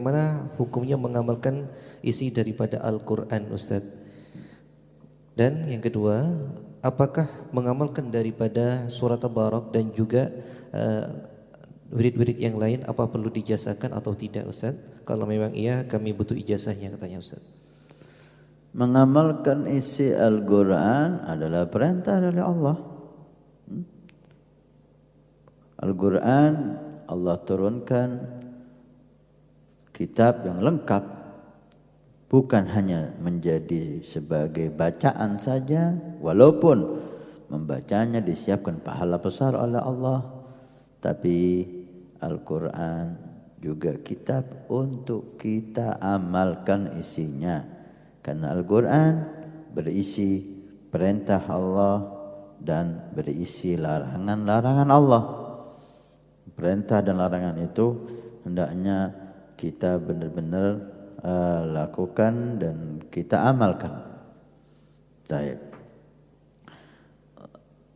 bagaimana hukumnya mengamalkan isi daripada Al-Quran, Ustaz? Dan yang kedua, apakah mengamalkan daripada surat Tabarak dan juga wirid-wirid yang lain apa perlu dijazakan atau tidak, Ustaz? Kalau memang iya, kami butuh ijazahnya, katanya Ustaz. Mengamalkan isi Al-Quran adalah perintah dari Allah. Al-Quran Allah turunkan kitab yang lengkap, bukan hanya menjadi sebagai bacaan saja, walaupun membacanya disiapkan pahala besar oleh Allah, tapi Al-Quran juga kitab untuk kita amalkan isinya, karena Al-Quran berisi perintah Allah dan berisi larangan-larangan Allah. Perintah dan larangan itu hendaknya kita benar-benar lakukan dan kita amalkan. Baik.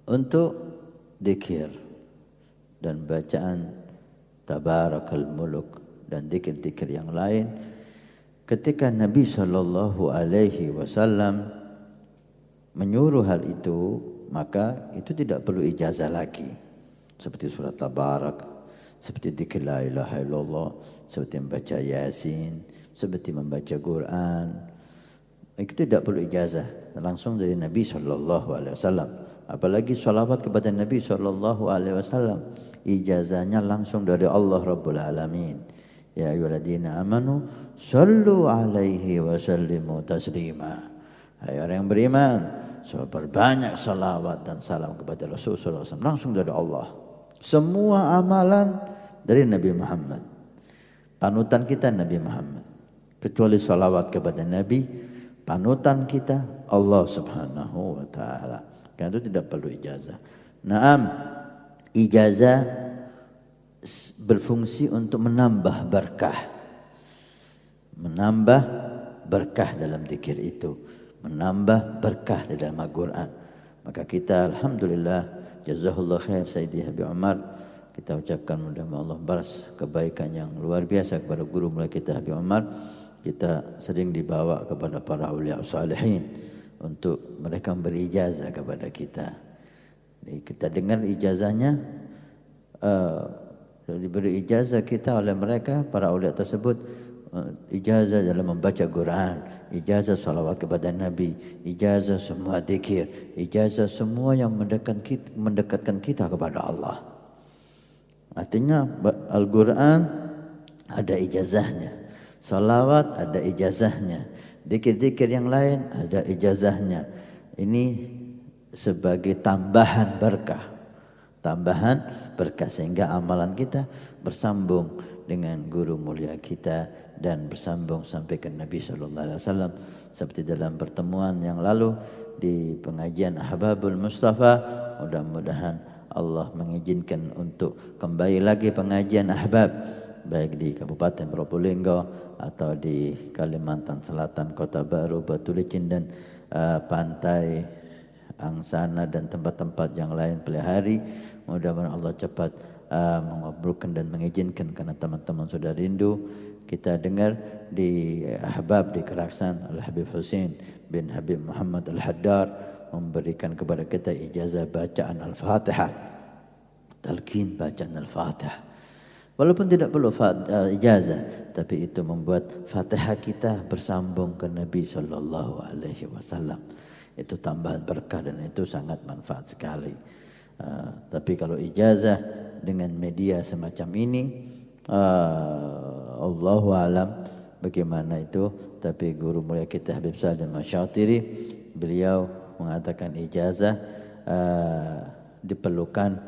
Untuk zikir dan bacaan Tabarakal Muluk dan zikir-zikir yang lain, ketika Nabi SAW menyuruh hal itu, maka itu tidak perlu ijazah lagi. Seperti surat Tabarak, seperti zikir la ilaha illallah, seperti membaca Yasin, seperti membaca Quran. Itu tidak perlu ijazah, langsung dari Nabi SAW. Apalagi salawat kepada Nabi SAW, ijazahnya langsung dari Allah Rabbul Alamin. Ya ayyuhalladzina amanu sallu alaihi wa sallimu taslima. Hai orang yang beriman, perbanyak salawat dan salam kepada Rasulullah SAW, langsung dari Allah. Semua amalan dari Nabi Muhammad, panutan kita Nabi Muhammad, kecuali salawat kepada Nabi, panutan kita Allah Subhanahu wa ta'ala. Karena itu tidak perlu ijazah. Naam, ijazah berfungsi untuk menambah berkah, menambah berkah dalam zikir itu, menambah berkah di dalam Al-Quran. Maka kita alhamdulillah, jazahullah khair Sayyidi Habib Umar, kita ucapkan mudah-mudahan Allah balas kebaikan yang luar biasa kepada guru mulia kita Habib Umar. Kita sering dibawa kepada para awliya salihin untuk mereka memberi ijazah kepada kita. Jadi kita dengar ijazahnya, diberi ijazah kita oleh mereka, para awliya tersebut, ijazah dalam membaca Quran, ijazah salawat kepada Nabi, ijazah semua zikir, ijazah semua yang mendekatkan kita kepada Allah. Artinya Al-Quran ada ijazahnya, salawat ada ijazahnya, zikir-zikir yang lain ada ijazahnya. Ini sebagai tambahan berkah, sehingga amalan kita bersambung dengan guru mulia kita dan bersambung sampai ke Nabi SAW. Seperti dalam pertemuan yang lalu di pengajian Ahbabul Mustafa, mudah-mudahan Allah mengizinkan untuk kembali lagi pengajian Ahbab, baik di Kabupaten Probolinggo atau di Kalimantan Selatan, Kota Baru, Batu Licin dan Pantai Angsana dan tempat-tempat yang lain pelihari. Mudah-mudahan Allah cepat mengabulkan dan mengizinkan, karena teman-teman sudah rindu. Kita dengar di Ahbab di Keraksan, Al-Habib Husin bin Habib Muhammad Al-Haddar memberikan kepada kita ijazah bacaan Al-Fatihah, talqin bacaan Al-Fatihah. Walaupun tidak perlu ijazah, tapi itu membuat Fatihah kita bersambung ke Nabi SAW. Itu tambahan berkah dan itu sangat manfaat sekali. Tapi kalau ijazah dengan media semacam ini, Allahu alam bagaimana itu. Tapi guru mulia kita Habib Salim Masyatiri, beliau mengatakan ijazah diperlukan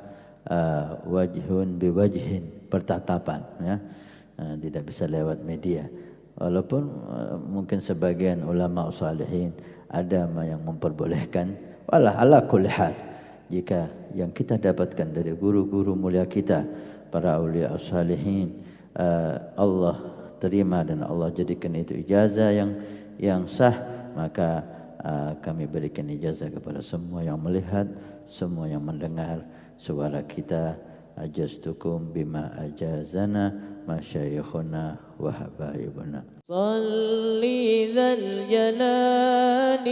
wajhun biwajhin, bertatapan, ya, tidak bisa lewat media. Walaupun mungkin sebagian ulama salihin ada yang memperbolehkan, walah ala kulli hal, jika yang kita dapatkan dari guru-guru mulia kita, para awliya salihin, Allah terima dan Allah jadikan itu ijazah yang sah, maka kami berikan ijazah kepada semua yang melihat, semua yang mendengar suara kita ajastukum bima ajazana masyayikhuna wa habaibuna. صل ذا الجلال